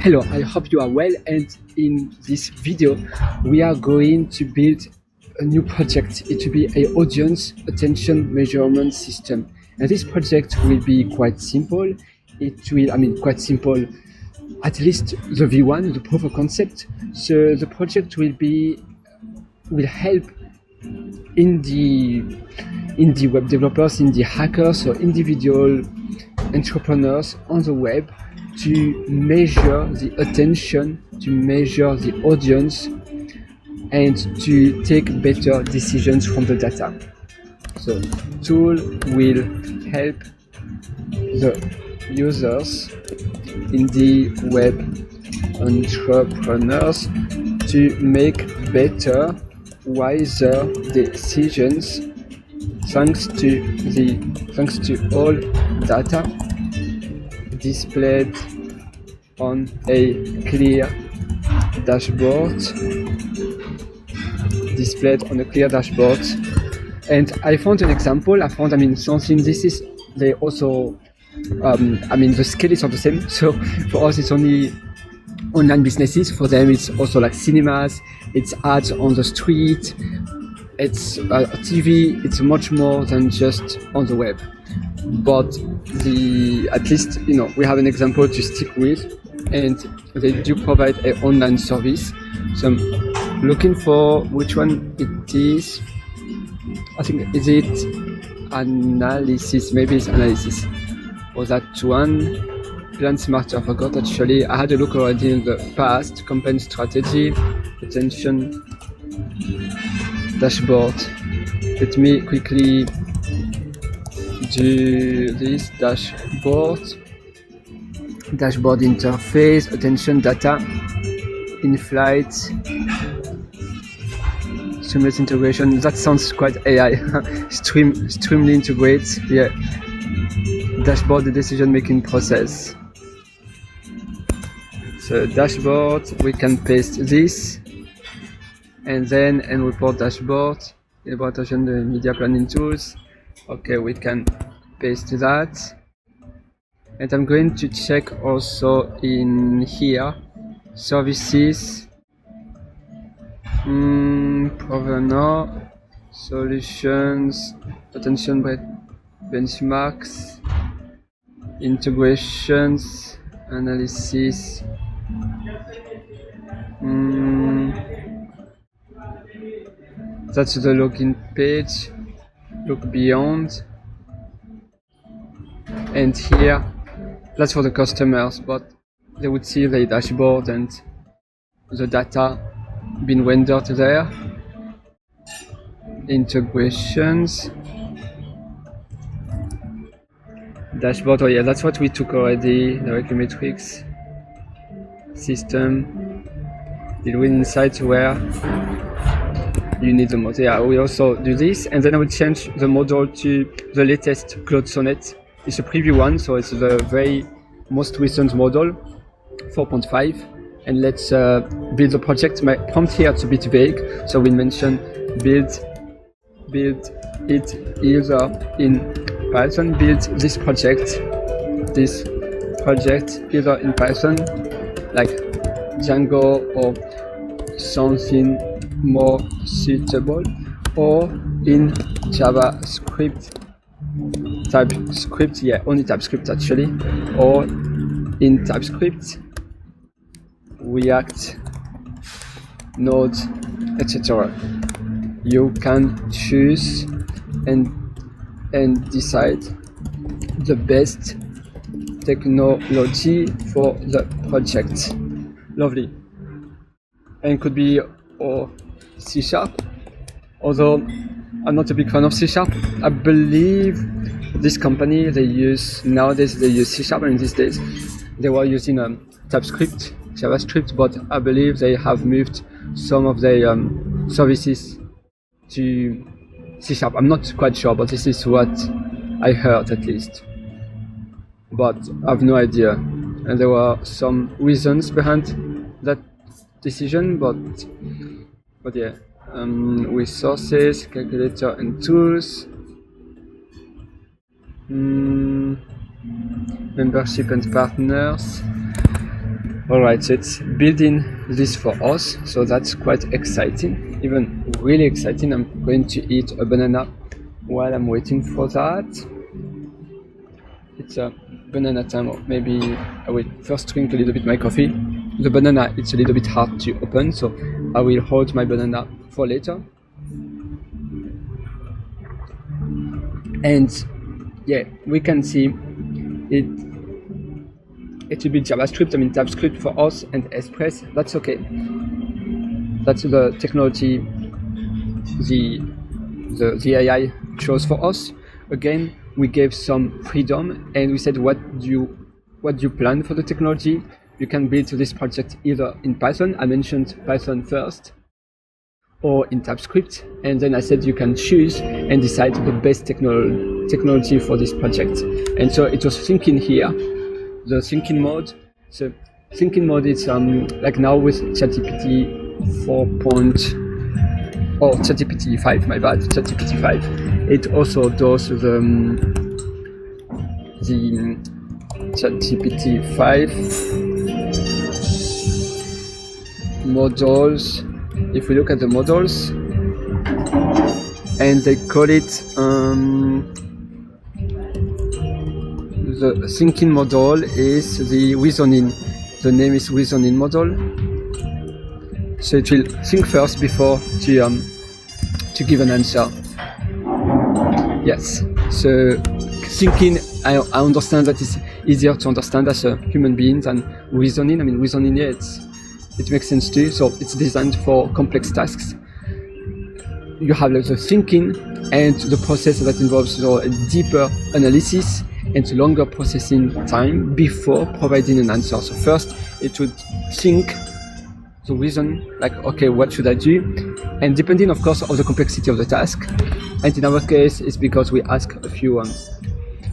Hello, I hope you are well, and in this video we are going to build a new project. It will be an audience attention measurement system, and this project will be quite simple. Quite simple, at least the V1, the proof of concept. So the project will help indie web developers, indie hackers, or individual entrepreneurs on the web to measure the attention, to measure the audience, and to take better decisions from the data. So tool will help the users, indie web entrepreneurs, to make better, wiser decisions thanks to all data displayed on a clear dashboard. And I found an example. Something. This is they also. The scale is not the same. So for us, it's only online businesses. For them, it's also like cinemas. It's ads on the street. It's TV. It's much more than just on the web. But at least we have an example to stick with, and they do provide an online service. So I'm looking for which one it is. I think is it analysis? Maybe it's analysis. Or that one? Plan Smarter. I forgot actually. I had a look already in the past. Campaign strategy, attention, dashboard. Let me quickly do this dashboard interface, attention data, in-flight, seamless integration. That sounds quite AI. Extremely integrate. Yeah. Dashboard, the decision-making process. So dashboard, we can paste this, and then report dashboard, implementation, the media planning tools. Okay, we can paste that, and I'm going to check also in here services, provenance, solutions, attention benchmarks, integrations, analysis. That's the login page. Look beyond, and here that's for the customers, but they would see the dashboard and the data being rendered there. Integrations, dashboard. Oh yeah, that's what we took already. Directory metrics, system, deal with insights where you need the model. Yeah, we also do this, and then I will change the model to the latest Cloud Sonnet. It's a preview one, so it's the very most recent model, 4.5. And let's build the project. My prompt here is a bit vague, so we mention build it either in Python. Build this project either in Python, like Django or something more suitable, or in JavaScript, TypeScript, yeah, only TypeScript actually, or in TypeScript, React, Node, etc. You can choose and decide the best technology for the project. Lovely. And could be or C#, although I'm not a big fan of C#. I believe this company nowadays they use C#, and these days they were using TypeScript, JavaScript, but I believe they have moved some of their services to C#. I'm not quite sure, but this is what I heard at least. But I have no idea, and there were some reasons behind that decision, but yeah. Resources, calculator and tools, membership and partners. Alright, so it's building this for us, so that's quite exciting, even really exciting. I'm going to eat a banana while I'm waiting for that. It's a banana time, or maybe I will first drink a little bit my coffee. The banana, it's a little bit hard to open, so I will hold my banana for later. And yeah, we can see it will be JavaScript, I mean TypeScript for us, and Express, that's okay. That's the technology the AI chose for us. Again, we gave some freedom and we said, what do you plan for the technology? You can build this project either in Python, I mentioned Python first, or in TypeScript, and then I said you can choose and decide the best technology for this project. And so it was thinking here, the thinking mode. So thinking mode is like now with ChatGPT 4. Or ChatGPT 5, my bad, ChatGPT 5. It also does the ChatGPT 5 models. If we look at the models, and they call it the thinking model is the reasoning. The name is reasoning model. So it will think first before to give an answer. Yes. So thinking, I understand that it's easier to understand as a human being than reasoning. I mean, reasoning, yeah, it makes sense too. So it's designed for complex tasks. You have like the thinking and the process that involves a deeper analysis and longer processing time before providing an answer. So first, it would think, the reason, like, okay, what should I do? And depending, of course, on the complexity of the task. And in our case, it's because we ask a few,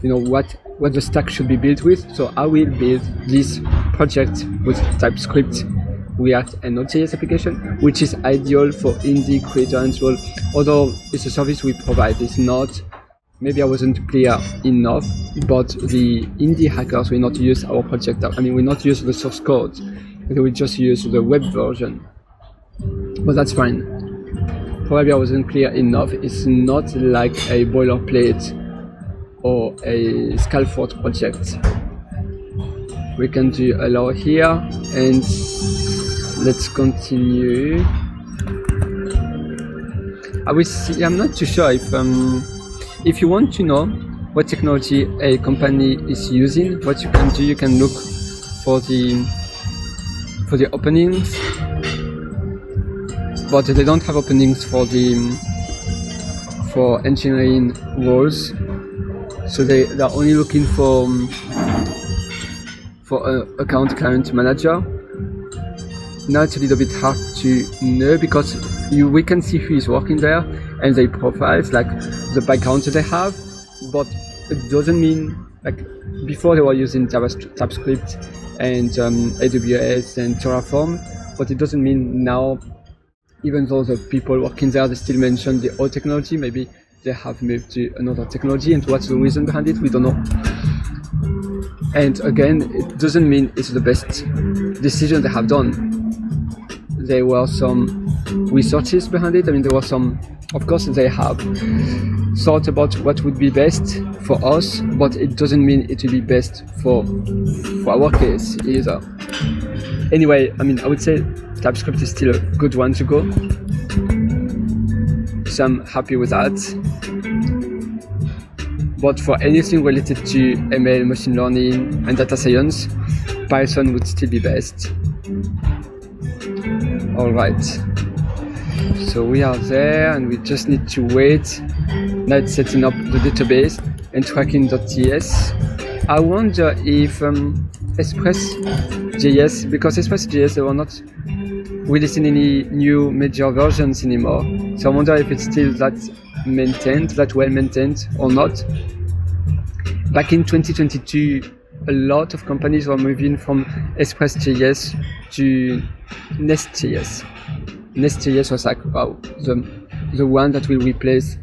what the stack should be built with. So I will build this project with TypeScript, React, and Node.js application, which is ideal for indie creators. Well, although it's a service we provide, it's not. Maybe I wasn't clear enough, but the indie hackers will not use our project. I mean, we not use the source code. They will just use the web version. But that's fine. Probably I wasn't clear enough. It's not like a boilerplate or a scaffold project. We can do allow here, and let's continue. I will see. I'm not too sure if you want to know what technology a company is using, what you can do, you can look for the openings, but they don't have openings for engineering roles. So they're only looking for account client manager. Now it's a little bit hard to know because we can see who is working there and their profiles, like the background they have, but it doesn't mean, like before they were using TypeScript and AWS and Terraform, but it doesn't mean now, even though the people working there, they still mention the old technology, maybe they have moved to another technology, and what's the reason behind it, we don't know. And again, it doesn't mean it's the best decision they have done. There were some researches behind it. I mean, there were some, of course, they have thought about what would be best for us, but it doesn't mean it will be best for our case either. Anyway, I mean, I would say TypeScript is still a good one to go. So I'm happy with that. But for anything related to ML, machine learning, and data science, Python would still be best. All right. So we are there, and we just need to wait. Now it's setting up the database and tracking.ts. I wonder if Express.js, because Express.js, they were not releasing any new major versions anymore. So I wonder if it's still that well maintained or not. Back in 2022, a lot of companies were moving from Express.js to Nest.js. Nest.js was like, wow, the one that will replace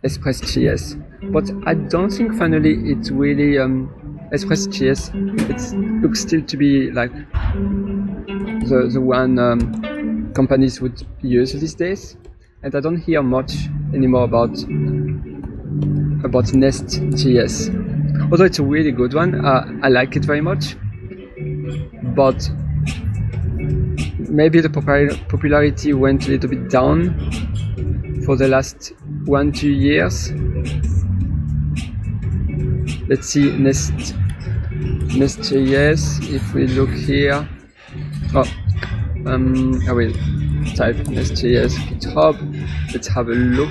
Express.js. But I don't think finally it really, Express.js, it looks still to be like the one companies would use these days, and I don't hear much anymore about Nest.js. Although it's a really good one, I like it very much, but maybe the popularity went a little bit down for the last 1-2 years. Let's see Nest.js. If we look here, I will type Nest.js GitHub. Let's have a look.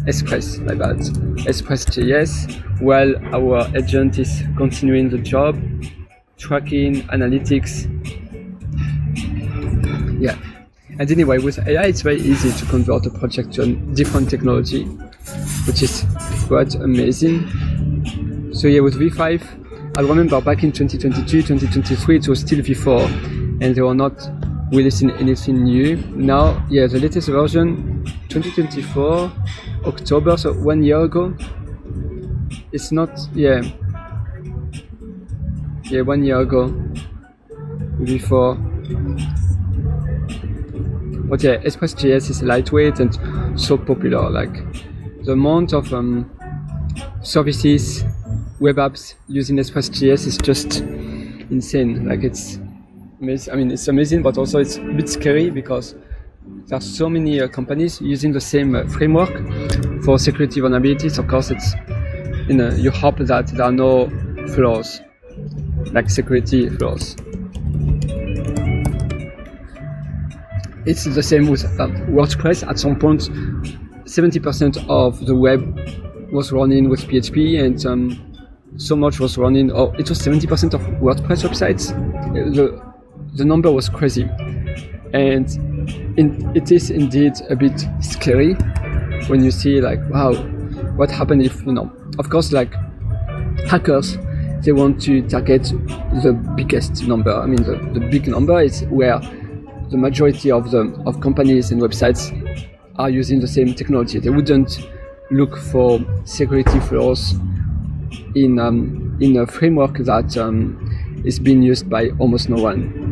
Express, my bad. Express.js. While our agent is continuing the job, tracking, analytics. Yeah. And anyway, with AI, it's very easy to convert a project to a different technology, which is quite amazing. So yeah, with V5, I remember back in 2022, 2023, it was still V4, and they were not releasing anything new. Now, yeah, the latest version, 2024, October, so 1 year ago. It's not, yeah, 1 year ago, V4. But yeah, Express.js is lightweight and so popular. Like the amount of services, web apps using Express.js is just insane. Like it's amazing. I mean, it's amazing, but also it's a bit scary because there are so many companies using the same framework for security vulnerabilities. Of course, it's you hope that there are no flaws, like security flaws. It's the same with WordPress. At some point, 70% of the web was running with PHP, and so much was running. Oh, it was 70% of WordPress websites. The number was crazy, and it is indeed a bit scary when you see like, wow, what happened if Of course, like hackers, they want to target the biggest number. I mean, the big number is where the majority of companies and websites are using the same technology. They wouldn't look for security flaws in a framework that is being used by almost no one.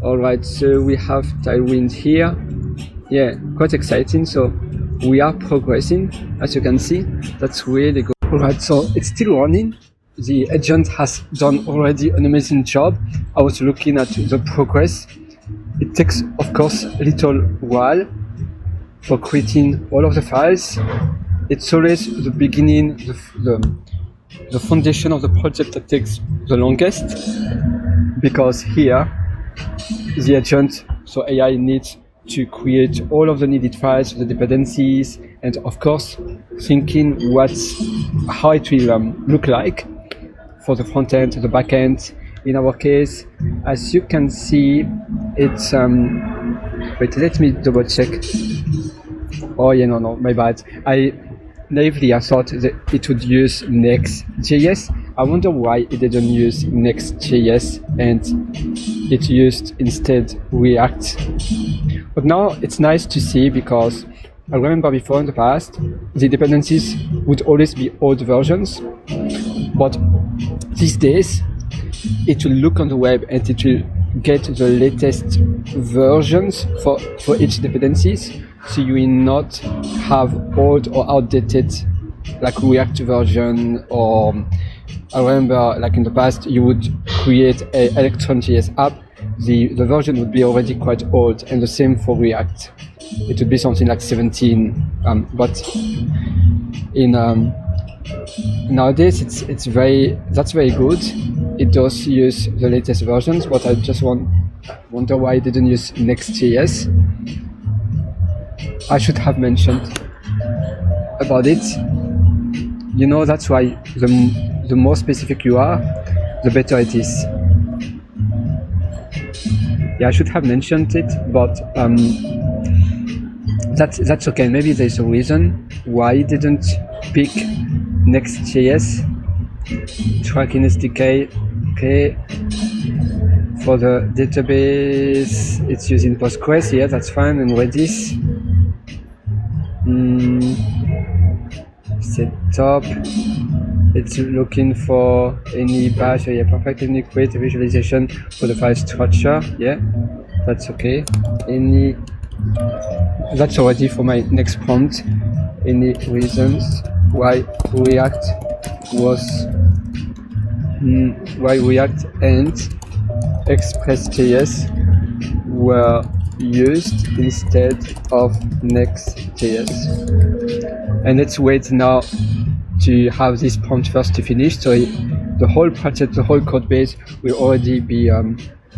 Alright, so we have Tailwind here. Yeah, quite exciting. So we are progressing, as you can see. That's really good. Alright, so it's still running. The agent has done already an amazing job. I was looking at the progress. It takes, of course, a little while for creating all of the files. It's always the beginning, the foundation of the project that takes the longest, because here the agent, so AI, needs to create all of the needed files, the dependencies, and of course thinking how it will look like for the front end, the back end. In our case, as you can see, it's wait, let me double check. Oh yeah, no, my bad. I thought that it would use Next.js. I wonder why it didn't use Next.js and it used instead React. But now it's nice to see, because I remember before in the past, the dependencies would always be old versions, but these days it will look on the web and it will get the latest versions for each dependencies, so you will not have old or outdated like React version. Or I remember, like in the past, you would create an Electron.js app, the version would be already quite old, and the same for React. It would be something like 17, but in nowadays that's very good. It does use the latest versions, but I just wonder why it didn't use Next.js. I should have mentioned about it. That's why the more specific you are, the better it is. Yeah, I should have mentioned it, but that's okay. Maybe there's a reason why it didn't pick Next.js. Tracking SDK, okay. For the database, it's using Postgres. Yeah, that's fine. And Redis. Setup. It's looking for any bash. Yeah, perfect. Any create a visualization for the file structure. Yeah, that's okay. That's already for my next prompt. Any reasons why React and Express.js were used instead of Next.js. And let's wait now to have this prompt first to finish. So the whole project, the whole code base will already be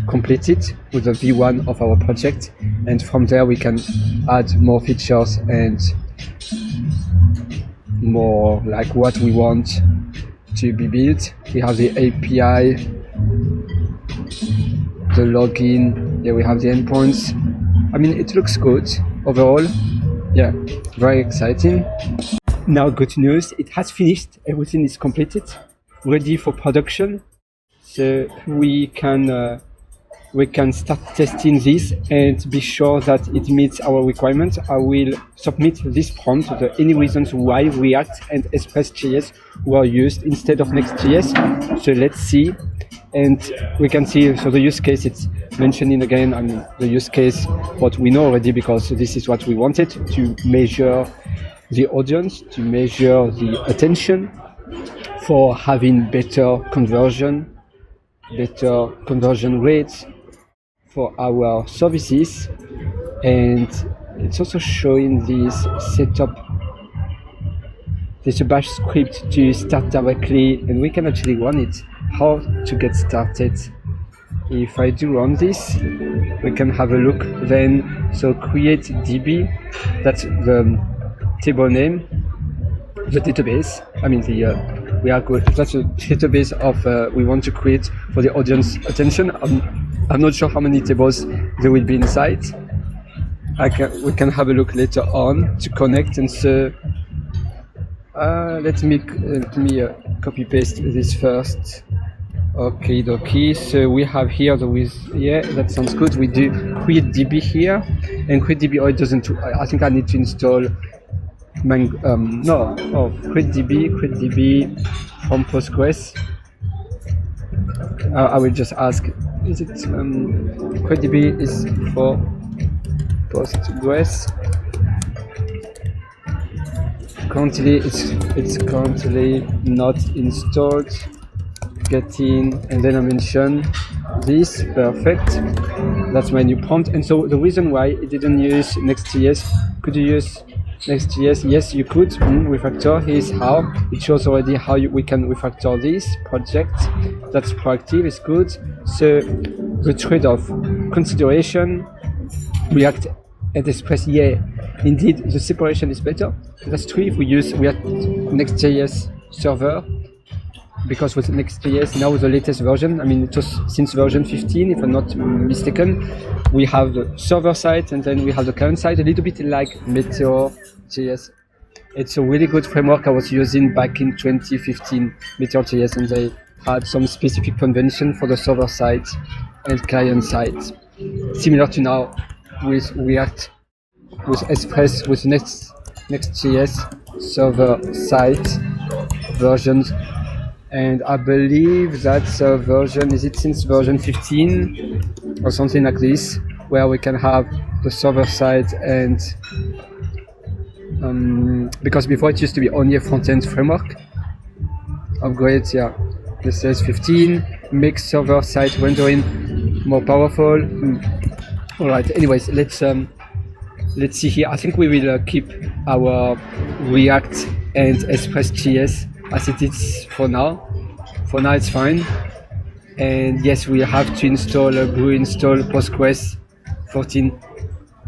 completed with the V1 of our project. And from there we can add more features and more like what we want to be built. We have the API, the login, yeah, we have the endpoints. I mean, it looks good overall. Yeah, very exciting. Now, good news, it has finished. Everything is completed, ready for production. So we can start testing this and be sure that it meets our requirements. I will submit this prompt, any reasons why React and Express.js were used instead of Next.js. So let's see. And we can see, so the use case, it's mentioning again, I mean, the use case, what we know already, because this is what we wanted, to measure the audience, to measure the attention for having better conversion rates for our services. And it's also showing this setup. There's a bash script to start directly, and we can actually run it. How to get started? If I do run this, we can have a look then. So create DB, that's the table name, the database. I mean that's a database of we want to create for the audience attention. I'm not sure how many tables there will be inside. We can have a look later on to connect, and so let me copy paste this first. Okay, dokie. So we have here yeah, that sounds good. We do create DB here, and create DB. Oh, it doesn't. I think I need to install create DB from Postgres. I will just ask, is it create DB is for Postgres? Currently, it's currently not installed. Getting, and then I mention this. Perfect. That's my new prompt. And so the reason why it didn't use Next.js, could you use Next.js? Yes, you could. Refactor. Here's how. It shows already how we can refactor this project. That's proactive. It's good. So the trade-off, consideration, React and Express. Yeah, indeed, the separation is better. That's true if we have Next.js server. Because with Next.js, now the latest version, I mean, it was since version 15, if I'm not mistaken, we have the server side and then we have the client side, a little bit like Meteor.js. It's a really good framework I was using back in 2015, Meteor.js, and they had some specific convention for the server side and client side. Similar to now with React, with Express, with Next.js server side versions. And I believe that's a version, is it since version 15 or something like this, where we can have the server side and because before it used to be only a front-end framework. Upgrade, yeah. This says 15, makes server side rendering more powerful. All right. Anyways, let's see here. I think we will keep our React and Express.js as it is for now. For now it's fine. And yes, we have to install Postgres 14.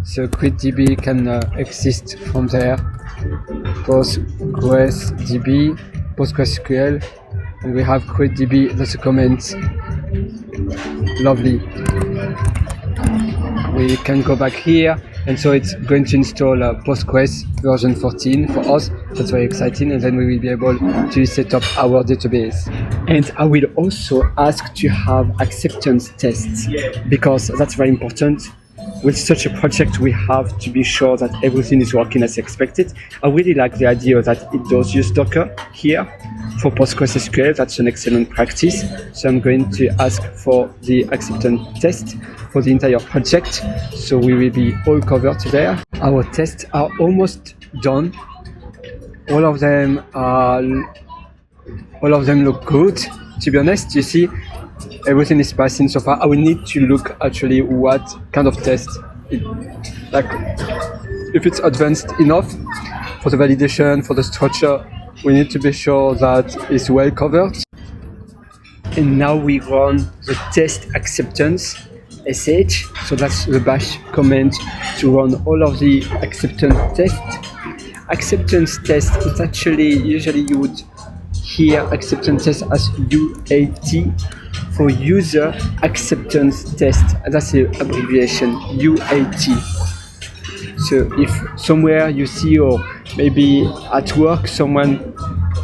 So CreateDB can exist from there. PostgresDB, PostgreSQL, and we have CreateDB, that's a comment. Lovely. We can go back here, and so it's going to install Postgres version 14 for us. That's very exciting, and then we will be able to set up our database. And I will also ask to have acceptance tests, because that's very important. with such a project, we have to be sure that everything is working as expected. I really like the idea that it does use Docker here for PostgreSQL. That's an excellent practice. So I'm going to ask for the acceptance test for the entire project. So we will be all covered there. Our tests are almost done. All of them look good. To be honest, you see, everything is passing so far. I will need to look actually what kind of test, like if it's advanced enough for the validation, for the structure. We need to be sure that it's well covered. And now we run the test acceptance sh. So that's the bash command to run all of the acceptance tests. Acceptance test is actually, usually you would hear acceptance test as UAT for user acceptance test. That's the abbreviation, UAT. So if somewhere you see, or maybe at work, someone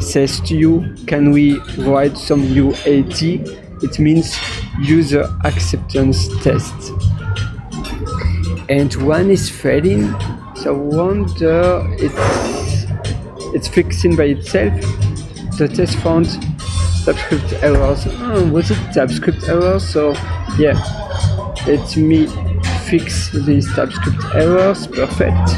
says to you, can we write some UAT? It means user acceptance test. And one is failing, so I wonder it's fixing by itself. The test found TypeScript errors. Was it TypeScript errors? So yeah, let me fix these TypeScript errors. Perfect.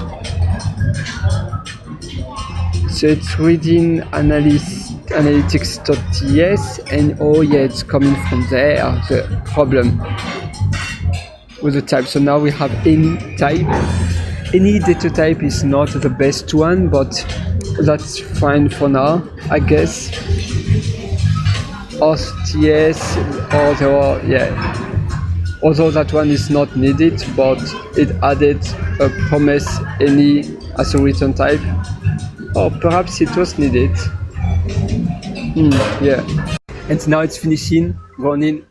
So it's reading analytics.ts, and oh yeah, it's coming from there, the problem with the type. So now we have any type. Any data type is not the best one, but that's fine for now, I guess. TS, although that one is not needed, but it added a promise any as a return type, or perhaps it was needed. Yeah. And now it's finishing running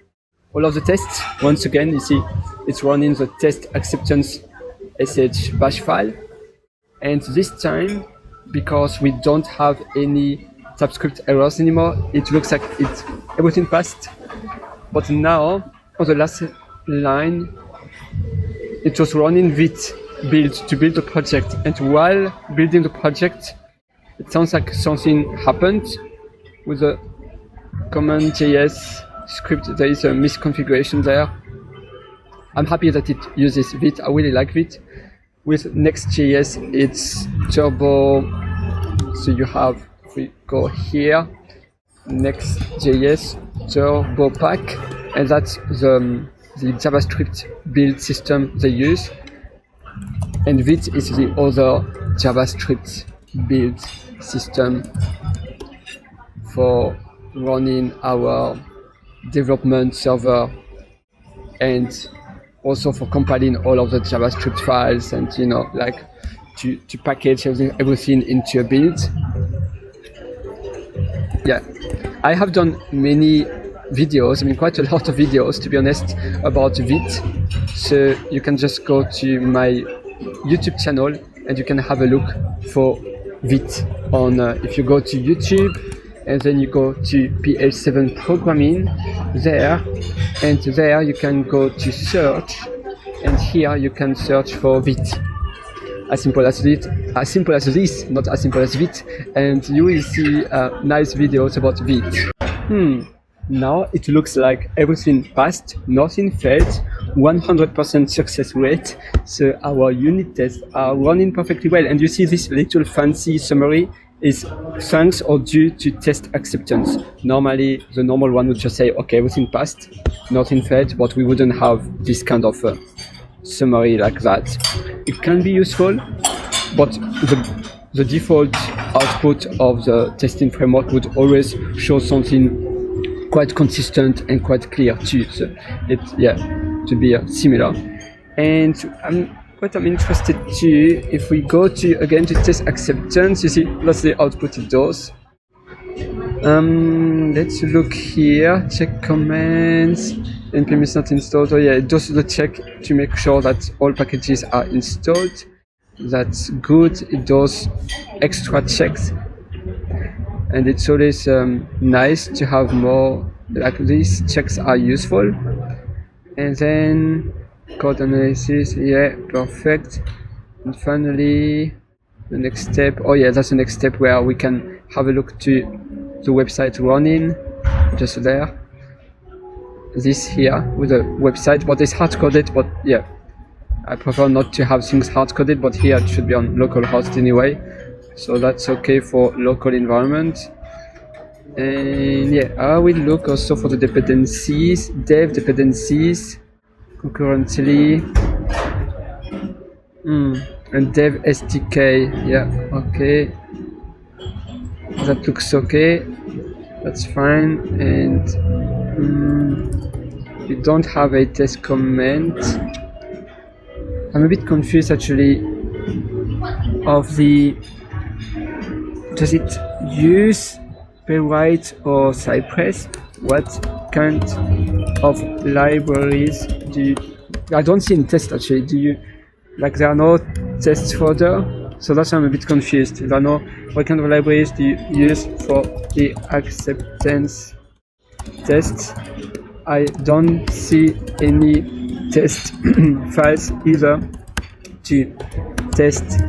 all of the tests. Once again, you see it's running the test acceptance sh bash file, and this time, because we don't have any TypeScript errors anymore, it looks like everything passed. But now on the last line, it was running vit build to build the project, and while building the project, it sounds like something happened with the command.js script. There is a misconfiguration there. I'm happy that it uses vit. I really like vit. With Next.js, it's turbo. So you have, if we go here, Next.js turbo pack, and that's the JavaScript build system they use. And vit is the other JavaScript build system for running our development server, and also for compiling all of the JavaScript files, and like to package everything into a build. Yeah, I have done many videos, quite a lot of videos to be honest, about vit. So you can just go to my YouTube channel and you can have a look for vit on if you go to YouTube and then you go to PL7 programming there, and there you can go to search, and here you can search for vit. As simple as this, not as simple as vit, and you will see nice videos about vit. Now it looks like everything passed, nothing failed, 100% success rate. So our unit tests are running perfectly well, and you see this little fancy summary is thanks or due to test acceptance. Normally the normal one would just say, okay, everything passed, nothing failed, but we wouldn't have this kind of summary like that. It can be useful, but the default output of the testing framework would always show something quite consistent and quite clear too. So to be similar. And I'm interested too, if we go to again to test acceptance, you see that's the output it does. Let's look here, check commands, npm is not installed. Oh yeah, it does the check to make sure that all packages are installed. That's good. It does extra checks, and it's always nice to have more like these checks are useful. And then code analysis, yeah, perfect. And finally, the next step, oh yeah, that's the next step where we can have a look to the website running, just there. This here with the website, but it's hard-coded, but yeah, I prefer not to have things hard-coded, but here it should be on localhost anyway, so that's okay for local environment. And yeah, I will look also for the dependencies, dev dependencies, concurrently, and dev SDK, yeah, okay, that looks okay, that's fine. And you don't have a test comment. I'm a bit confused actually of the, does it use Playwright or Cypress? What kind of libraries do you, I don't see in test actually, do you, like there are no tests folder, so that's why I'm a bit confused. There are no, what kind of libraries do you use for the acceptance tests? I don't see any test files either to test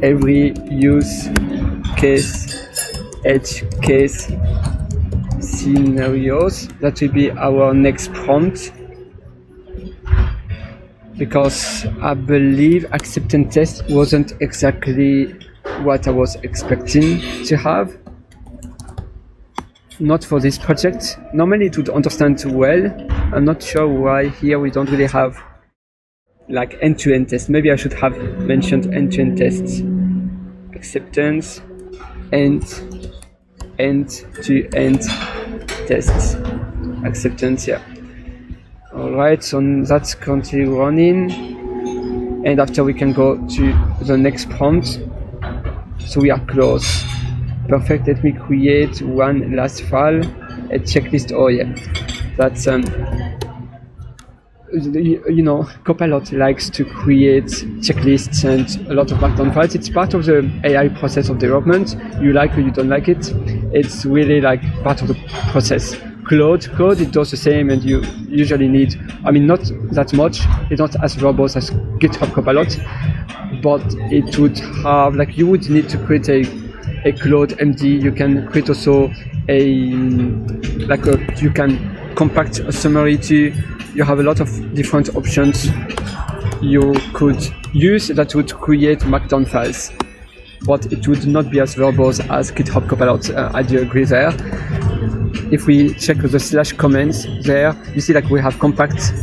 every use case, edge case scenarios. That will be our next prompt, because I believe acceptance test wasn't exactly what I was expecting to have. Not for this project. Normally it would understand well. I'm not sure why here we don't really have like end-to-end tests. Maybe I should have mentioned end-to-end tests. Acceptance and end-to-end tests. Acceptance, yeah. Alright, so that's currently running. And after we can go to the next prompt. So we are close. Perfect, let me create one last file, a checklist. Oh yeah, that's you know, Copilot likes to create checklists and a lot of markdown files. It's part of the AI process of development. You like or you don't like it, it's really like part of the process. Code, it does the same, and you usually need, I mean, not that much, it's not as robust as GitHub Copilot, but it would have, like, you would need to create a Claude MD. You can create also you can compact a summary too. You have a lot of different options you could use that would create markdown files, but it would not be as verbose as GitHub Copilot. I do agree there. If we check the slash comments there, you see like we have compact.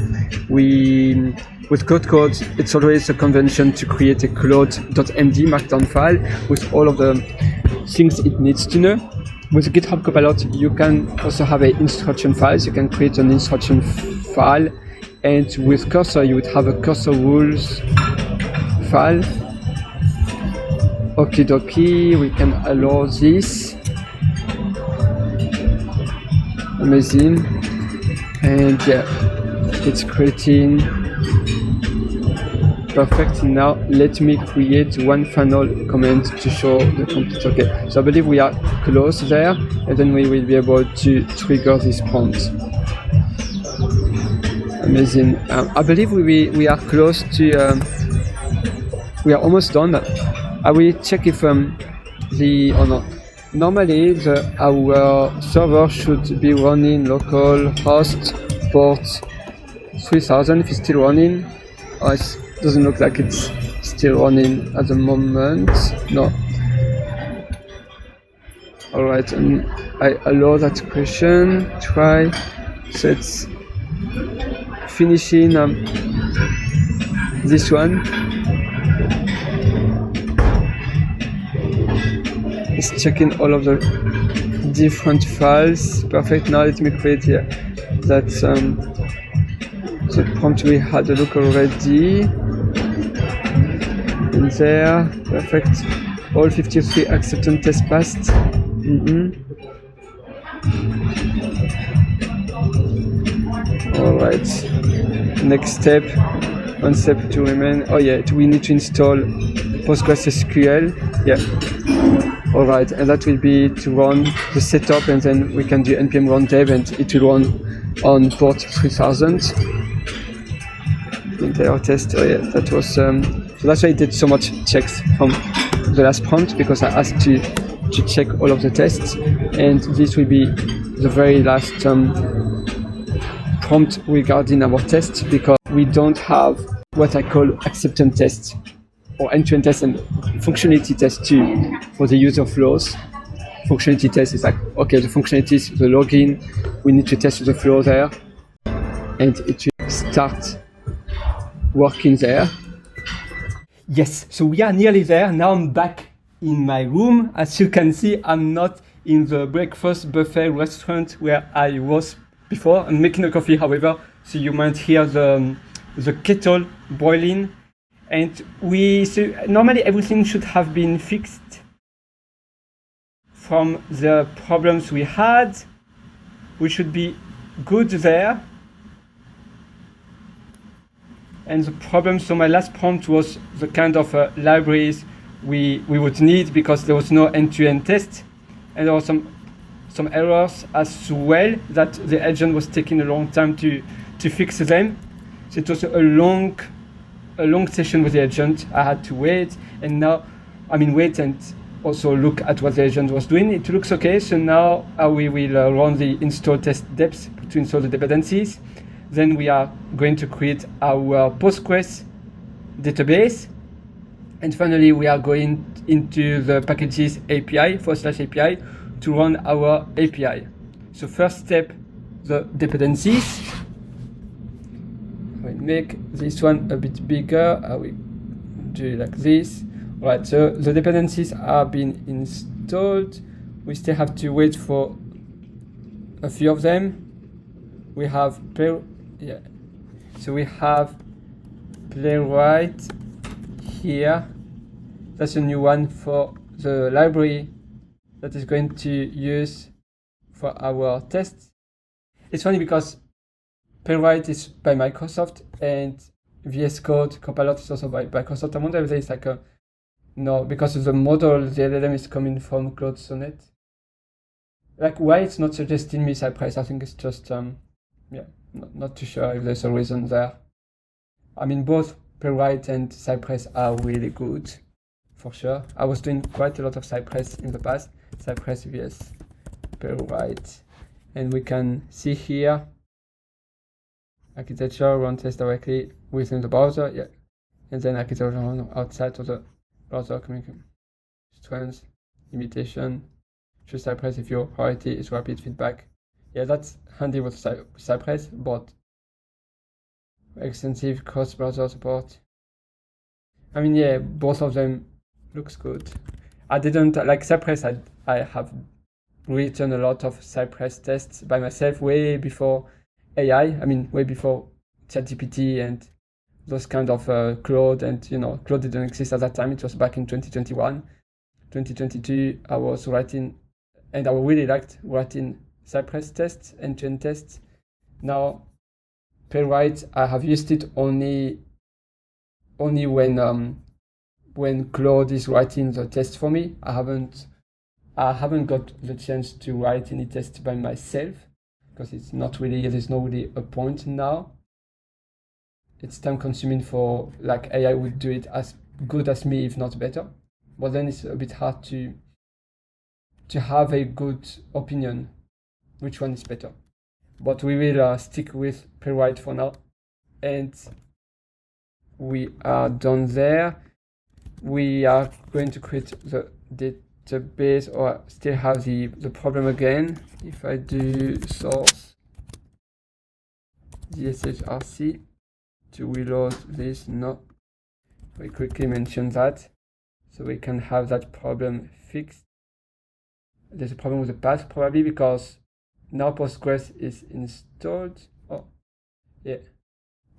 With code, it's always a convention to create a Claude.md markdown file with all of the things it needs to know. With GitHub Copilot, you can also have instruction files. You can create an instruction file, and with cursor, you would have a cursor rules file. Okie dokie, we can allow this. Amazing. And yeah, it's creating. Perfect. Now let me create one final comment to show the complete. Okay, so I believe we are close there, and then we will be able to trigger this prompt. Amazing. I believe we are close to. We are almost done. I will check if normally our server should be running local host port 3000 if it's still running. It doesn't look like it's still running at the moment. No. Alright, and I allow that question. Try. So it's finishing this one. It's checking all of the different files. Perfect. Now let me create here that the prompt we had a look already. In there, perfect. All 53 acceptance tests passed. Alright. Next step. One step to remain. Oh yeah, we need to install PostgreSQL. Yeah. Alright, and that will be to run the setup, and then we can do npm run dev, and it will run on port 3000. entire test. Oh yeah, that was so that's why I did so much checks from the last prompt, because I asked to check all of the tests, and this will be the very last prompt regarding our test, because we don't have what I call acceptance tests or end-to-end tests and functionality tests too for the user flows. Functionality test is like, okay, the functionality is the login, we need to test the flow there, and it will start working there. Yes, so we are nearly there. Now I'm back in my room. As you can see, I'm not in the breakfast buffet restaurant where I was before. I'm making a coffee, however, so you might hear the kettle boiling. And so normally everything should have been fixed from the problems we had. We should be good there. And the problem, so my last prompt was the kind of libraries we would need, because there was no end-to-end test, and there were some errors as well that the agent was taking a long time to fix them. So it was a long session with the agent. I had to wait, and now wait and also look at what the agent was doing. It looks okay. So now we will run the install test depths to install the dependencies. Then we are going to create our Postgres database. And finally, we are going into the packages API, /API, to run our API. So first step, the dependencies. I will make this one a bit bigger. I will do it like this. All right, so the dependencies are being installed. We still have to wait for a few of them. We have so we have Playwright here. That's a new one for the library that is going to use for our tests. It's funny because Playwright is by Microsoft and VS Code Copilot is also by Microsoft. I wonder if there's like no, because of the model, the LLM is coming from Claude Sonnet. Like, why it's not suggesting me Cypress? I think it's just not too sure if there's a reason there. Both Playwright and Cypress are really good, for sure. I was doing quite a lot of Cypress in the past. Cypress vs Playwright. And we can see here, architecture run test directly within the browser, yeah. And then architecture run outside of the browser communication. Strengths, limitation. Choose Cypress if your priority is rapid feedback. Yeah, that's handy with Cypress, but extensive cross-browser support. Yeah, both of them looks good. I didn't like Cypress. I have written a lot of Cypress tests by myself way before AI. Way before ChatGPT and those kind of Claude, and Claude didn't exist at that time. It was back in 2021, 2022. I was writing, and I really liked writing Cypress tests, end-to-end tests. Now, Playwright, I have used it only when Claude is writing the test for me. I haven't got the chance to write any tests by myself, because it's not really, there's not really a point now. It's time consuming for, like, AI would do it as good as me, if not better. But then it's a bit hard to have a good opinion which one is better. But we will stick with Playwright for now. And we are done there. We are going to create the database, or still have the problem again. If I do source dshrc to reload this, no. We quickly mention that, so we can have that problem fixed. There's a problem with the path, probably because now Postgres is installed. Oh, yeah,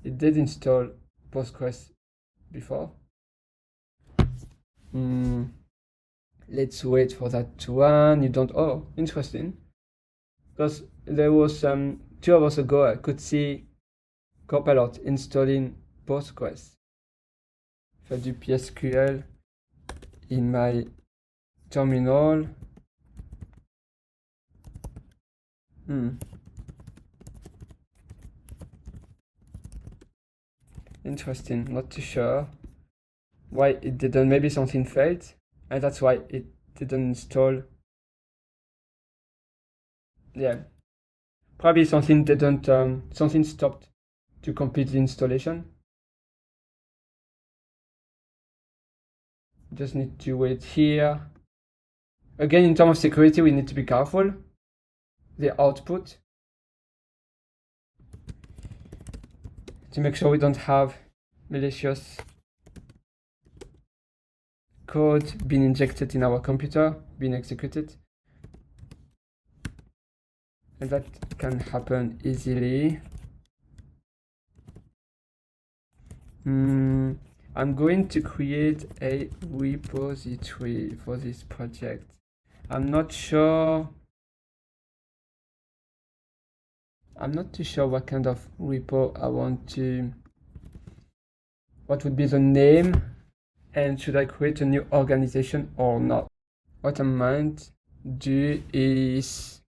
it did install Postgres before. Let's wait for that to run. You don't. Oh, interesting. Because there was 2 hours ago, I could see Copilot installing Postgres. If I do PSQL in my terminal. Interesting, not too sure why it didn't. Maybe something failed, and that's why it didn't install. Yeah, probably something didn't, something stopped to complete the installation. Just need to wait here. Again, in terms of security, we need to be careful. The output, to make sure we don't have malicious code being injected in our computer, being executed. And that can happen easily. I'm going to create a repository for this project. I'm not too sure what kind of repo I want to, what would be the name, and should I create a new organization or not. What I might do is,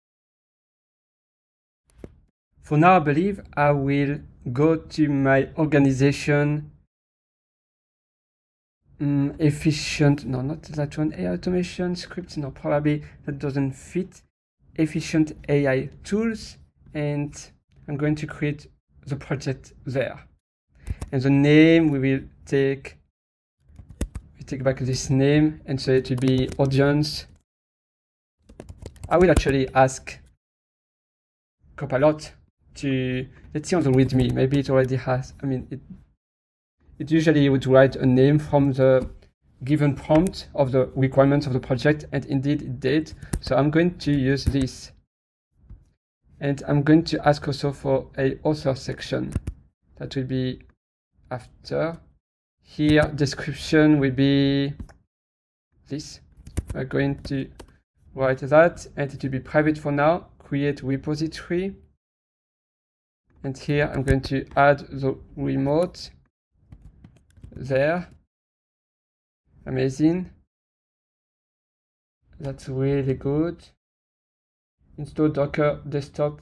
for now, I believe I will go to my organization, efficient, no, not that one, AI automation scripts, no, probably that doesn't fit, efficient AI tools, and I'm going to create the project there. And the name, we take back this name, and so it will be audience. I will actually ask Copilot to, let's see on the README, maybe it already has, I mean, it usually would write a name from the given prompt of the requirements of the project, and indeed it did. So I'm going to use this. And I'm going to ask also for a author section. That will be after. Here, description will be this. We're going to write that, and it will be private for now. Create repository. And here I'm going to add the remote there. Amazing. That's really good. Install Docker desktop.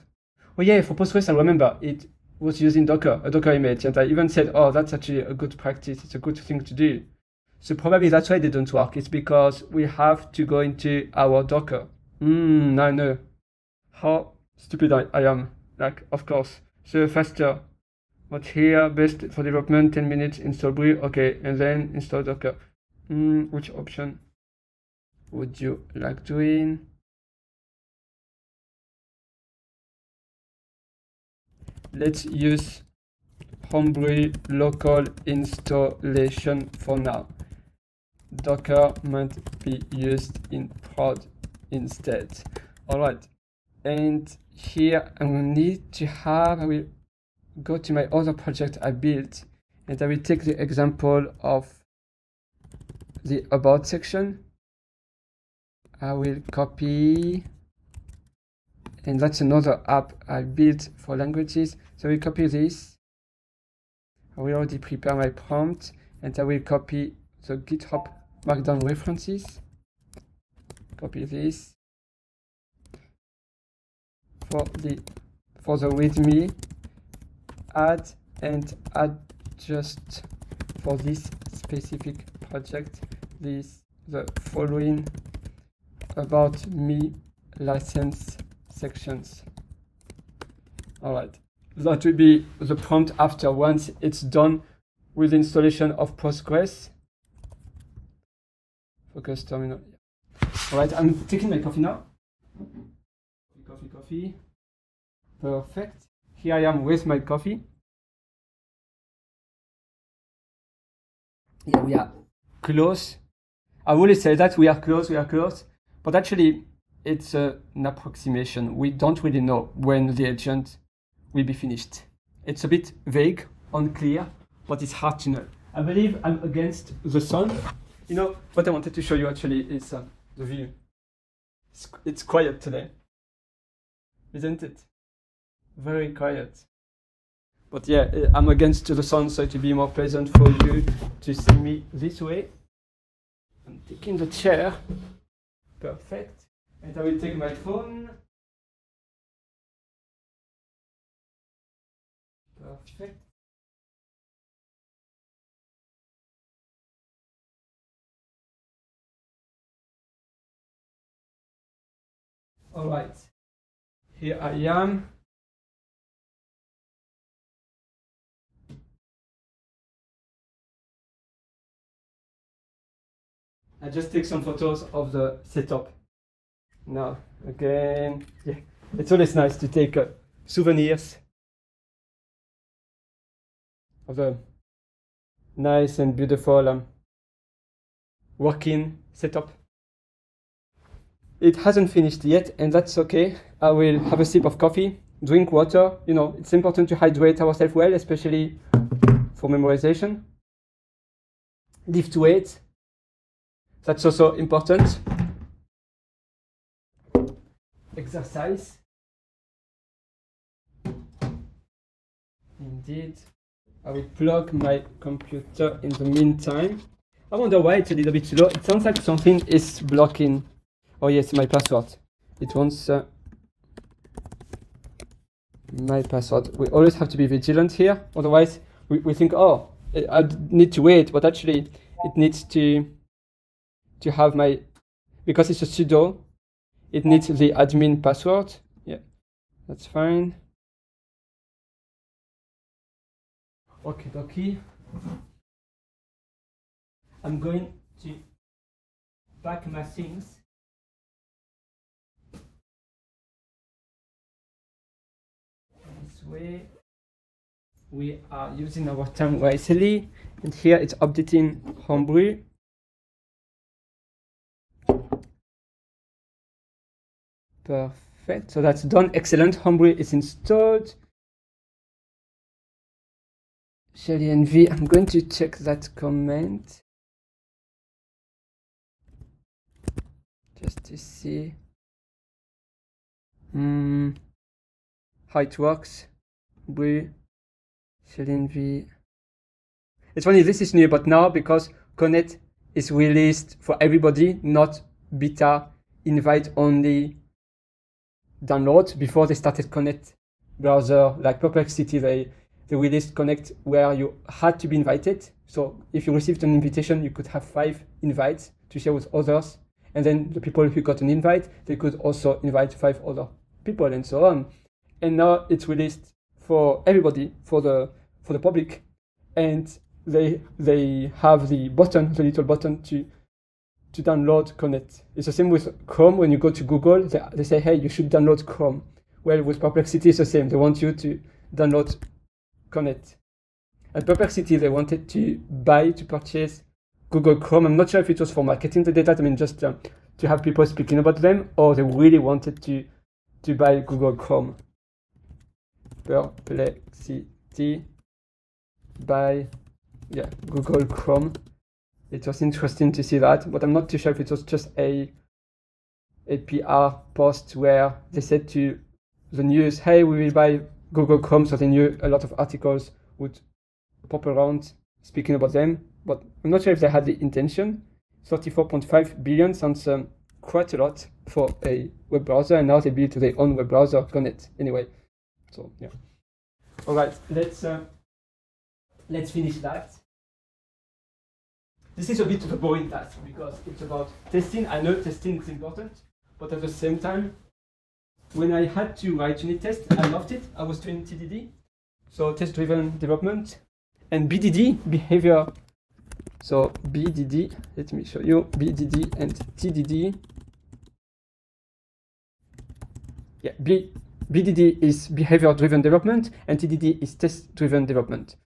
Oh yeah, for Postgres, I remember it was using Docker, a Docker image, and I even said, oh, that's actually a good practice. It's a good thing to do. So probably that's why it didn't work. It's because we have to go into our Docker. I know how stupid I am. Like, of course, so faster. But here, best for development, 10 minutes, install Brew, okay, and then install Docker. Which option would you like doing? Let's use Homebrew local installation for now. Docker might be used in prod instead. All right, and here I will need to have, I will go to my other project I built, and I will take the example of the about section. I will copy, and that's another app I built for languages. So we copy this. I will already prepare my prompt, and I will copy the GitHub Markdown references. Copy this for the README. Add and adjust for this specific project the following about me license sections. All right, that will be the prompt after once it's done with the installation of Postgres. Focus terminal. All right, I'm taking my coffee now. Coffee. Perfect. Here I am with my coffee. Yeah, we are close. I will say that we are close, but actually it's an approximation. We don't really know when the agent will be finished. It's a bit vague, unclear, but it's hard to know. I believe I'm against the sun. You know, what I wanted to show you actually is the view. It's quiet today, isn't it? Very quiet. But yeah, I'm against the sun, so it will be more pleasant for you to see me this way. I'm taking the chair. Perfect. And I will take my phone. Perfect. All right, here I am. I just take some photos of the setup. Now, again, yeah, it's always nice to take souvenirs of the nice and beautiful working setup. It hasn't finished yet, and that's okay. I will have a sip of coffee, drink water. You know, it's important to hydrate ourselves well, especially for memorization. Lift weights. That's also important. Exercise. Indeed. I will plug my computer in the meantime. I wonder why it's a little bit slow. It sounds like something is blocking. Oh yes, my password. It wants my password. We always have to be vigilant here. Otherwise, we think, oh, I need to wait, but actually it needs to have my, because it's a sudo, it needs the admin password. Yeah, that's fine. Okay, dokie. I'm going to pack my things. This way, we are using our time wisely, and here it's updating Homebrew. Perfect. So that's done. Excellent. Homebrew is installed. Shelly NV. I'm going to check that comment just to see how it works. Brew. Shelly NV. It's funny, this is new, but now because Connect is released for everybody, not beta, invite only download. Before they started Connect browser, like Perplexity, they released Connect where you had to be invited. So if you received an invitation, you could have 5 invites to share with others. And then the people who got an invite, they could also invite 5 other people and so on. And now it's released for everybody, for the public. And they have the button, the little button to download Connect. It's the same with Chrome. When you go to Google, they say, hey, you should download Chrome. Well, with Perplexity, it's the same. They want you to download Connect. At Perplexity, they wanted to purchase Google Chrome. I'm not sure if it was for marketing the data, I mean, just to have people speaking about them, or they really wanted to buy Google Chrome. Perplexity buy, yeah, Google Chrome. It was interesting to see that, but I'm not too sure if it was just a PR post where they said to the news, hey, we will buy Google Chrome, so they knew a lot of articles would pop around speaking about them, but I'm not sure if they had the intention. 34.5 billion sounds quite a lot for a web browser, and now they built their own web browser, Connect, anyway. So, yeah. All right, let's finish that. This is a bit of a boring task because it's about testing. I know testing is important, but at the same time, when I had to write unit tests, I loved it. I was doing TDD, so test-driven development, and BDD, behavior. So BDD, let me show you, BDD and TDD. Yeah, BDD is behavior-driven development, and TDD is test-driven development.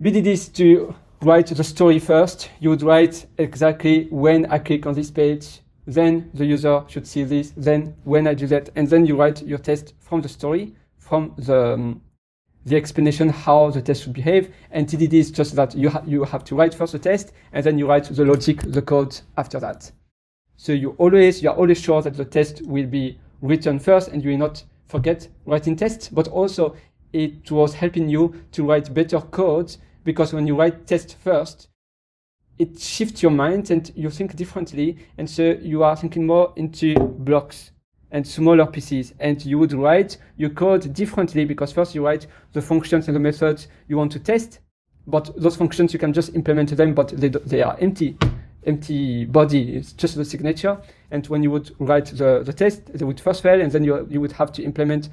BDD is to write the story first. You would write exactly when I click on this page, then the user should see this, then when I do that, and then you write your test from the story, from the explanation how the test should behave. And TDD is just that you have to write first the test, and then you write the logic, the code after that. So you are always sure that the test will be written first, and you will not forget writing tests. But also, it was helping you to write better code, because when you write test first, it shifts your mind and you think differently, and so you are thinking more into blocks and smaller pieces, and you would write your code differently because first you write the functions and the methods you want to test, but those functions you can just implement them, but they are empty. empty body. It's just the signature. And when you would write the test, they would first fail, and then you would have to implement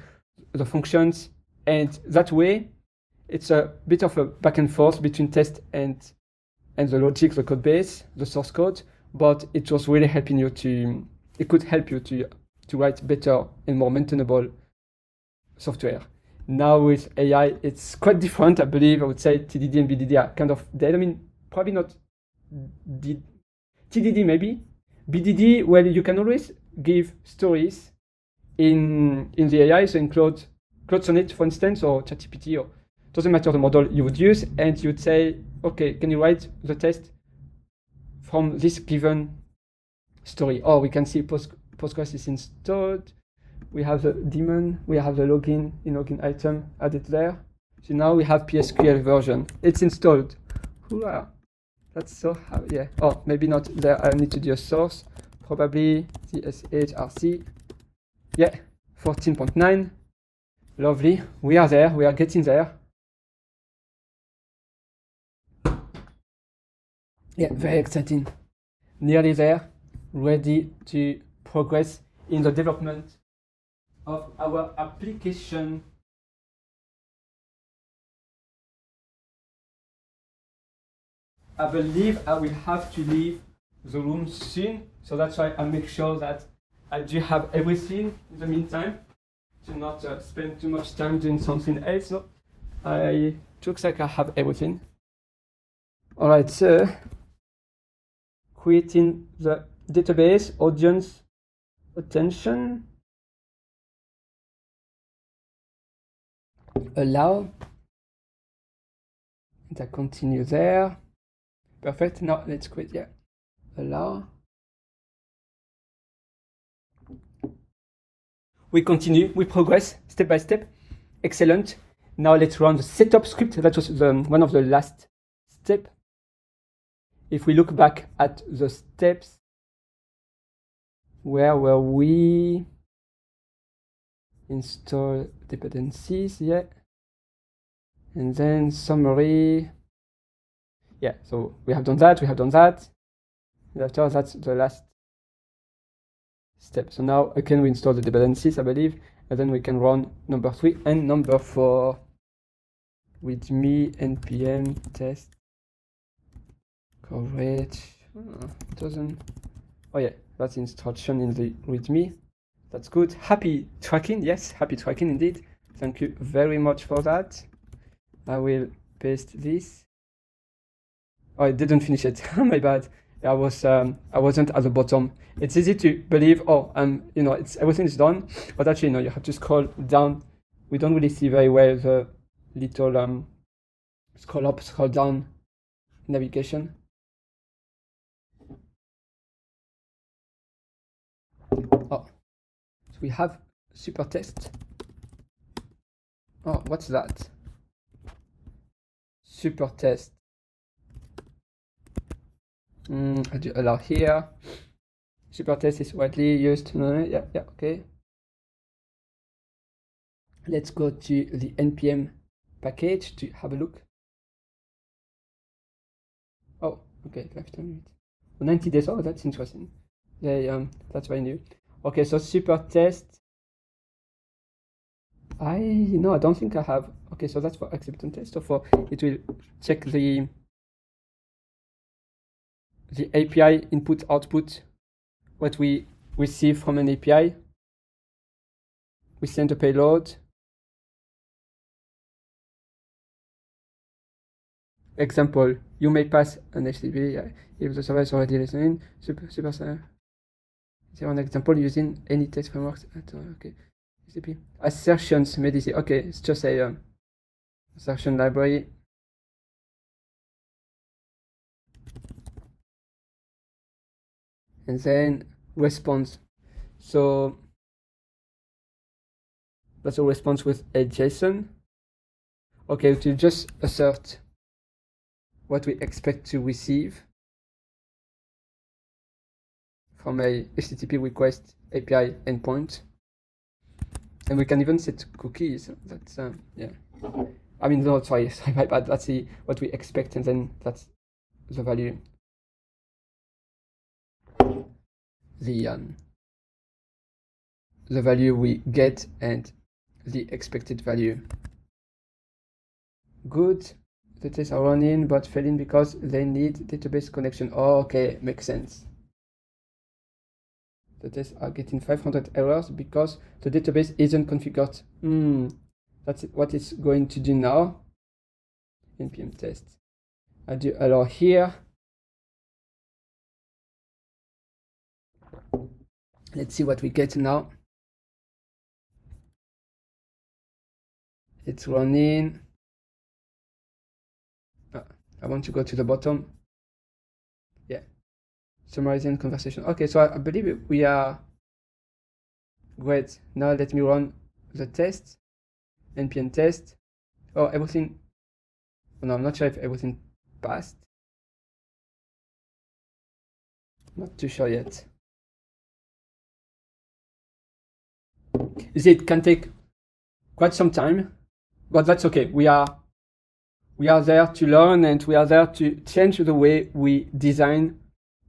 the functions. And that way, it's a bit of a back and forth between test and the logic, the code base, the source code. But it was really helping you it could help you to write better and more maintainable software. Now with AI, it's quite different. I believe I would say TDD and BDD are kind of dead. I mean, probably not TDD maybe. BDD, well, you can always give stories in the AI, so in Claude Sonnet, for instance, or ChatGPT, or doesn't matter the model you would use, and you would say, okay, can you write the test from this given story? Oh, we can see Postgres is installed. We have the daemon, we have the login item added there. So now we have PSQL version. It's installed. Hurrah. That's so happy. Yeah. Oh, maybe not there. I need to do a source. Probably CSHRC. Yeah, 14.9. Lovely. We are there. We are getting there. Yeah, very exciting. Nearly there. Ready to progress in the development of our application. I believe I will have to leave the room soon, so that's why I make sure that I do have everything in the meantime, to not spend too much time doing something else. So it looks like I have everything. All right, so creating the database, audience, attention, allow, and I continue there. Perfect. Now let's quit. Yeah, allow. We continue. We progress step by step. Excellent. Now let's run the setup script. That was one of the last steps. If we look back at the steps, where were we? Install dependencies. Yeah, and then summary. Yeah, so we have done that, and after that's the last step. So now again we install the dependencies, I believe, and then we can run number 3 and number 4 with me npm test coverage. Doesn't. Oh yeah, that's instruction in the readme. That's good. Happy tracking. Yes, happy tracking indeed. Thank you very much for that. I will paste this. Oh, I didn't finish it. My bad. I wasn't at the bottom. It's easy to believe, oh, it's everything is done, but actually no, you have to scroll down. We don't really see very well the little scroll up, scroll down navigation. Oh, so we have super test. Oh, what's that? Super test. I do allow here. Super test is widely used. Yeah, okay. Let's go to the npm package to have a look. Oh, okay, lifetime. 90 days. Oh, that's interesting. That's very new. Okay, so super test. I don't think I have. Okay, so that's for acceptance test. So for it will check the API input output, what we receive from an API. We send a payload. Example, you may pass an HTTP if the server is already listening. Super is there an example using any test frameworks? Okay. HTTP. Assertions, medicine. Okay, it's just a assertion library. And then response. So that's a response with a JSON. Okay, to just assert what we expect to receive from a HTTP request API endpoint. And we can even set cookies. That's yeah. I mean, no, sorry, my bad. That's what we expect, and then that's the value. the value we get and the expected value. Good. The tests are running but failing because they need database connection. Oh, okay, makes sense. The tests are getting 500 errors because the database isn't configured. That's what it's going to do now. npm test. I do allow here. Let's see what we get now. It's running. I want to go to the bottom. Yeah. Summarizing conversation. Okay, so I believe we are great. Now let me run the test. npm test. Oh, everything. No, I'm not sure if everything passed. Not too sure yet. You see, it can take quite some time, but that's okay. We are there to learn, and we are there to change the way we design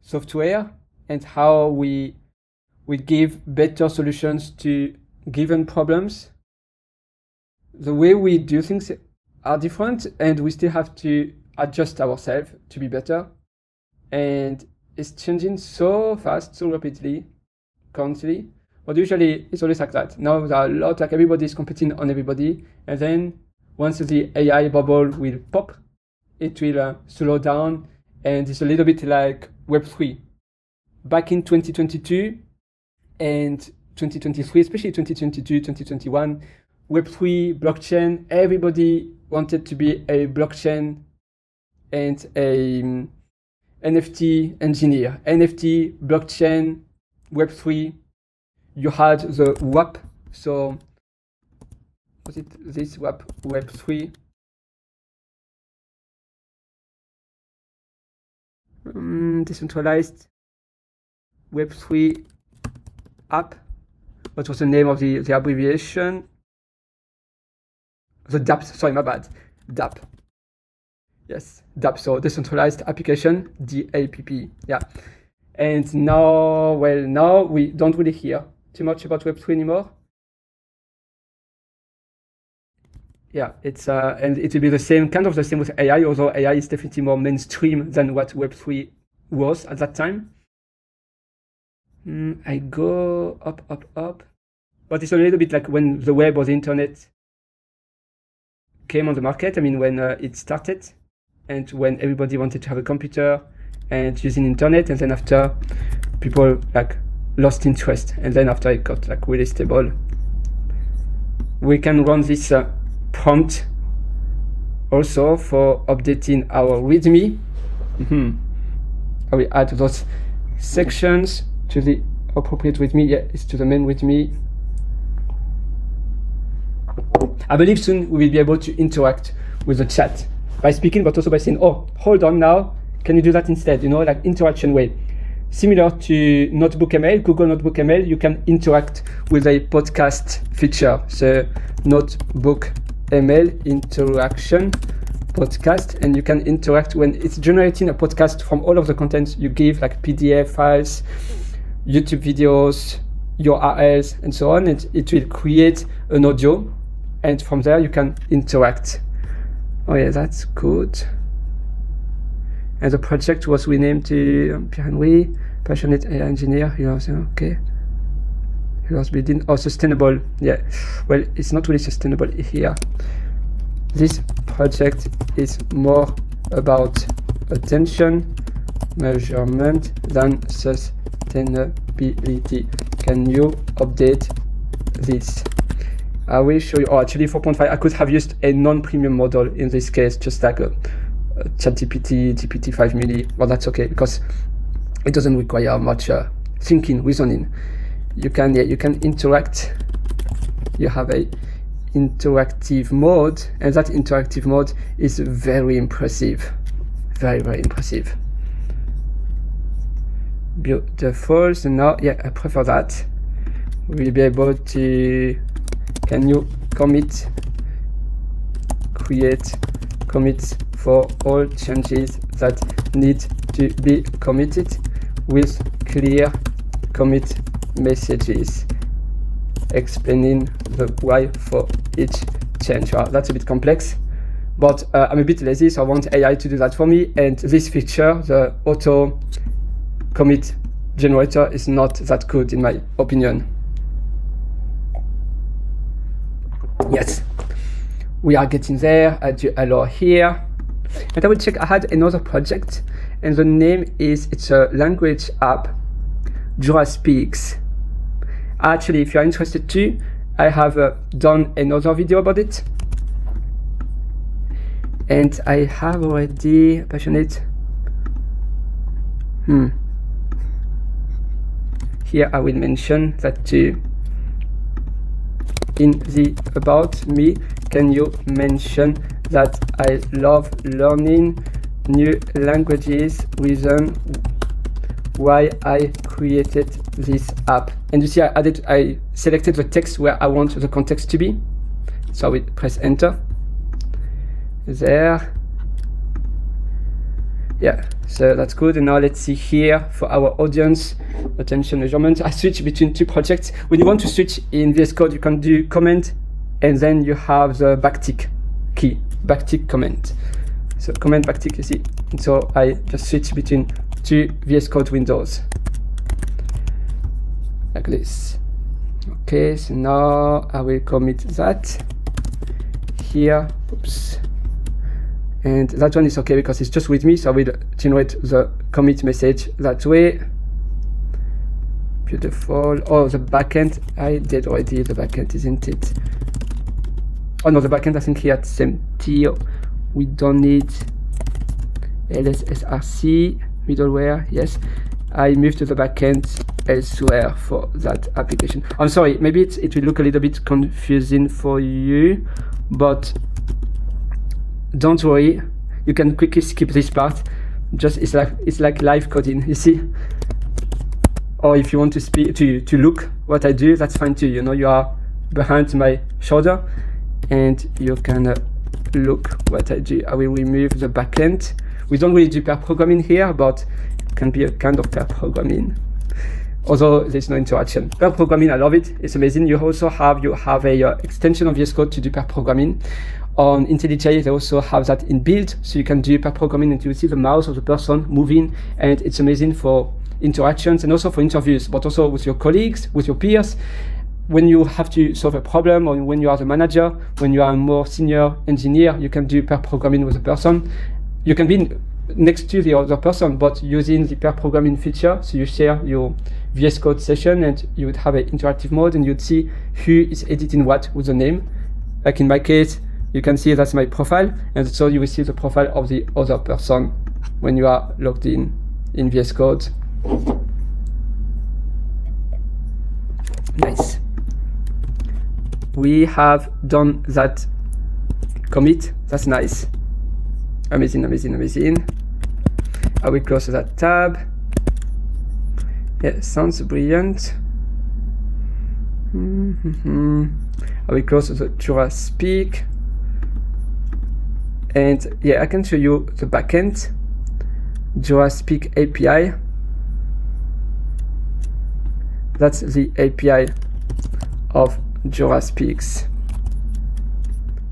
software and how we give better solutions to given problems. The way we do things are different, and we still have to adjust ourselves to be better. And it's changing so fast, so rapidly, constantly. But usually it's always like that. Now there are a lot, like everybody's competing on everybody, and then once the AI bubble will pop, it will slow down, and it's a little bit like Web3. Back in 2022 and 2023, especially 2022, 2021, Web3, blockchain, everybody wanted to be a blockchain and a NFT engineer. NFT, blockchain, Web3. You had the WAP, so was it this WAP, Web3? Decentralized Web3 app. What was the name of the abbreviation? The DApp, sorry, my bad. DApp. Yes, DApp, so decentralized application, DAPP, yeah. And now, well, now we don't really hear too much about Web3 anymore. Yeah, it's and it will be the same, kind of the same with AI, although AI is definitely more mainstream than what Web3 was at that time. I go up, but it's a little bit like when the web or the internet came on the market. I mean, when it started, and when everybody wanted to have a computer and using internet, and then after people like lost interest, and then after it got like really stable. We can run this prompt also for updating our README. I will add those sections to the appropriate README. Yeah, it's to the main README. I believe soon we will be able to interact with the chat by speaking, but also by saying, oh, hold on now, can you do that instead? You know, like interaction way. Similar to NotebookML, Google NotebookML, you can interact with a podcast feature. So NotebookML interaction podcast, and you can interact when it's generating a podcast from all of the contents you give, like PDF files, YouTube videos, URLs, and so on. And it will create an audio, and from there you can interact. Oh yeah, that's good. And the project was renamed to Pierre-Henri, passionate AI engineer. You know, okay. He was building sustainable. Yeah, well, it's not really sustainable here. This project is more about attention measurement than sustainability. Can you update this? I will show you. Oh, actually 4.5. I could have used a non-premium model in this case, just like a ChatGPT, GPT-5 mini, but that's okay because it doesn't require much thinking, reasoning. You can interact. You have a interactive mode, and that interactive mode is very impressive, very impressive. Beautiful. So now, yeah, I prefer that. We'll be able to. Can you create commits for all changes that need to be committed with clear commit messages explaining the why for each change. Well, that's a bit complex, but I'm a bit lazy, so I want AI to do that for me. And this feature, the auto commit generator, is not that good in my opinion. Yes, we are getting there. I do allow here, and I will check. I had another project, and the name is, it's a language app, Jura Speaks. Actually, if you're interested too, I have done another video about it, and I have already passionate. Here I will mention that too. In the about me, can you mention that I love learning new languages, reason why I created this app. And you see I selected the text where I want the context to be. So I will press enter. There. Yeah, so that's good. And now let's see here for our audience attention measurement. I switch between two projects. When you want to switch in VS Code, you can do comment, and then you have the backtick key, backtick comment. So comment, backtick, you see. And so I just switch between two VS Code windows like this. Okay, so now I will commit that here. Oops. And that one is okay because it's just with me, so I will generate the commit message that way. Beautiful. Oh, the backend, I did already the backend, isn't it? Oh no, the backend I think here it's empty. We don't need LSSRC middleware. Yes, I moved to the backend elsewhere for that application. I'm sorry, maybe it will look a little bit confusing for you, but don't worry, you can quickly skip this part. Just it's like live coding, you see. Or if you want to speak to look what I do, that's fine too. You know, you are behind my shoulder and you can look what I do. I will remove the backend. We don't really do pair programming here, but it can be a kind of pair programming, although there's no interaction. Pair programming, I love it. It's amazing. You also have a extension of VS Code to do pair programming. On IntelliJ, they also have that inbuilt, so you can do pair programming and you see the mouse of the person moving, and it's amazing for interactions and also for interviews, but also with your colleagues, with your peers. When you have to solve a problem, or when you are the manager, when you are a more senior engineer, you can do pair programming with a person. You can be next to the other person, but using the pair programming feature, so you share your VS Code session and you would have an interactive mode and you'd see who is editing what with the name. Like in my case, you can see that's my profile, and so you will see the profile of the other person when you are logged in VS Code. Nice. We have done that commit. That's nice. Amazing, amazing, amazing. I will close that tab. Yeah, sounds brilliant. I will close the Jura Speak. And yeah, I can show you the backend, Jura Speak API. That's the API of Jura Speaks.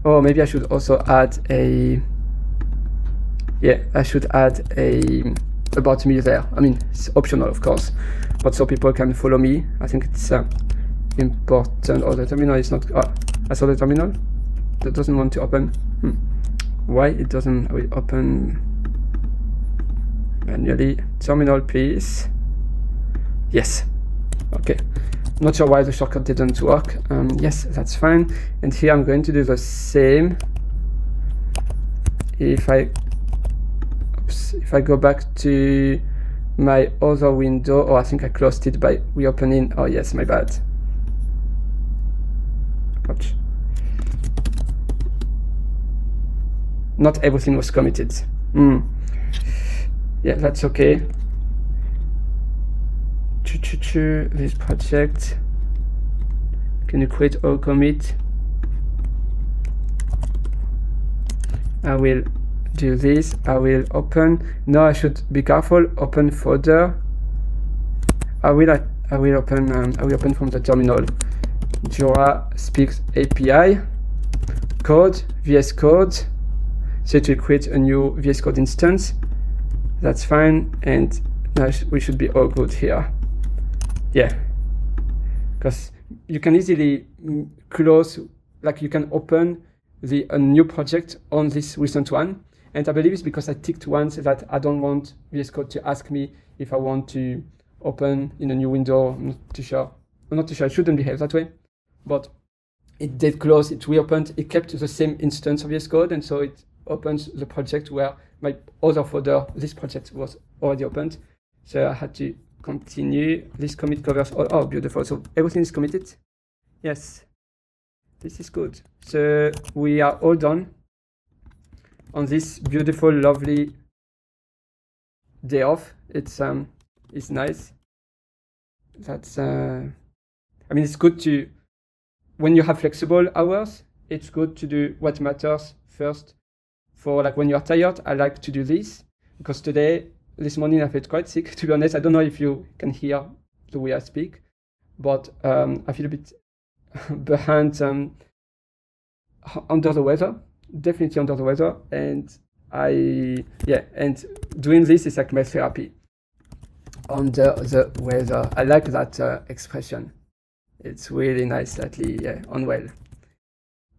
Oh, maybe I should also add a, yeah, I should add a about me there. I mean, it's optional, of course, but so people can follow me. I think it's important. Oh, the terminal is not, I saw the terminal. That doesn't want to open. Why it doesn't open manually? Terminal, please. Yes. Okay. Not sure why the shortcut didn't work. Yes, that's fine. And here I'm going to do the same. If I go back to my other window, or I think I closed it by reopening. Oh yes, my bad. Watch. Not everything was committed. Yeah, that's okay. This project. Can you create all commit? I will do this. I will open. Now I should be careful. Open folder. I will I will open from the terminal Jura Speaks API code, VS Code. So to create a new VS Code instance. That's fine, and now we should be all good here. Yeah, because you can easily close, like you can open a new project on this recent one. And I believe it's because I ticked once that I don't want VS Code to ask me if I want to open in a new window. I'm not too sure. It shouldn't behave that way, but it did close, it reopened, it kept the same instance of VS Code, and so it opens the project where my other folder, this project, was already opened. So I had to continue. This commit covers all. Oh, beautiful. So everything is committed. Yes, this is good. So we are all done on this beautiful, lovely day off. It's nice. That's I mean, it's good to, when you have flexible hours, it's good to do what matters first. For like when you're tired, I like to do this, because this morning I felt quite sick, to be honest. I don't know if you can hear the way I speak, but I feel a bit behind, under the weather, definitely under the weather. And and doing this is like my therapy. Under the weather, I like that expression. It's really nice, slightly unwell.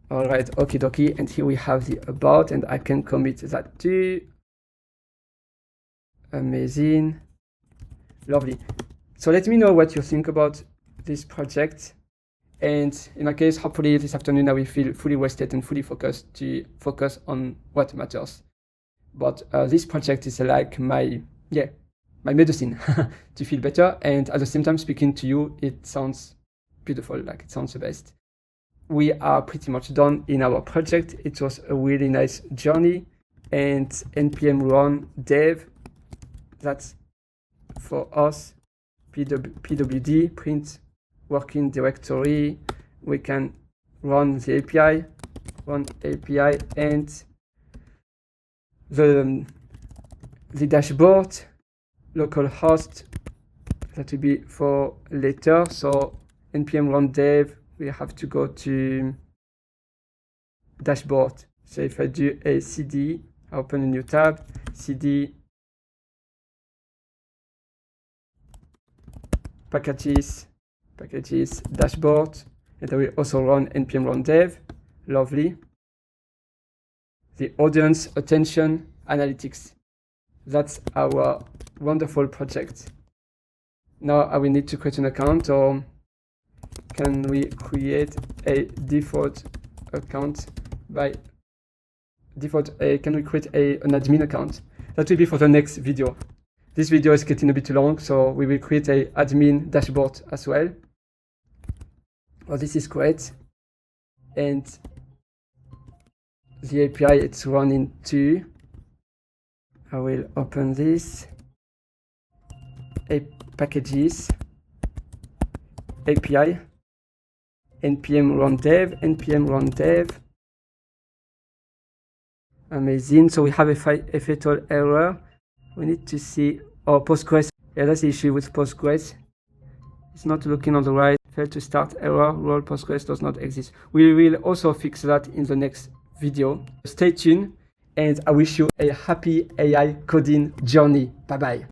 All right, okie dokie, and here we have the about, and I can commit that too. Amazing, lovely. So let me know what you think about this project, and in my case, hopefully this afternoon I will feel fully rested and fully focused to focus on what matters. But this project is like my medicine to feel better, and at the same time, speaking to you, it sounds beautiful, like it sounds the best. We are pretty much done in our project. It was a really nice journey, and npm run dev, that's for us, pwd print working directory. We can run the API, and the dashboard, localhost, that will be for later. So npm run dev, we have to go to dashboard. So if I do a cd, I open a new tab, cd packages dashboard, and I will also run npm run dev. Lovely. The audience attention analytics, that's our wonderful project. Now I will need to create an account, or can we create a default account by default? Can we create an admin account? That will be for the next video. This video is getting a bit long, so we will create a admin dashboard as well. Well, this is great. And the API, it's running too. I will open this. Packages, API, npm run dev. Amazing. So we have a fatal error. We need to see, Postgres. Yeah, that's the issue with Postgres. It's not looking on the right. Failed to start error. Role Postgres does not exist. We will also fix that in the next video. Stay tuned, and I wish you a happy AI coding journey. Bye bye.